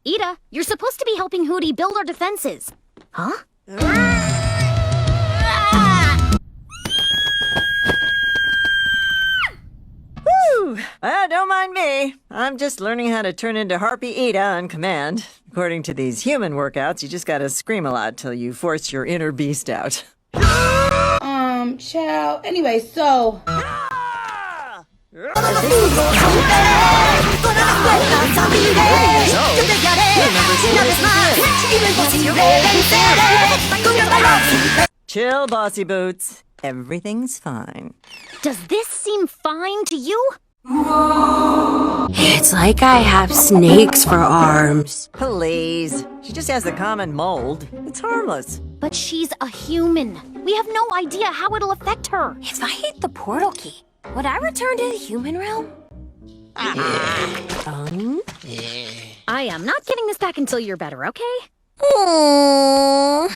Ida, you're supposed to be helping Hootie build our defenses. Huh? Woo! Don't mind me. I'm just learning how to turn into Harpy Ida on command. According to these human workouts, you just gotta scream a lot till you force your inner beast out. Child. Anyway, so... Chill, Bossy Boots. Everything's fine. Does this seem fine to you? It's like I have snakes for arms. Please. She just has the common mold. It's harmless. But she's a human. We have no idea how it'll affect her. If I hit the portal key, would I return to the human realm? I am not getting this back until you're better, okay?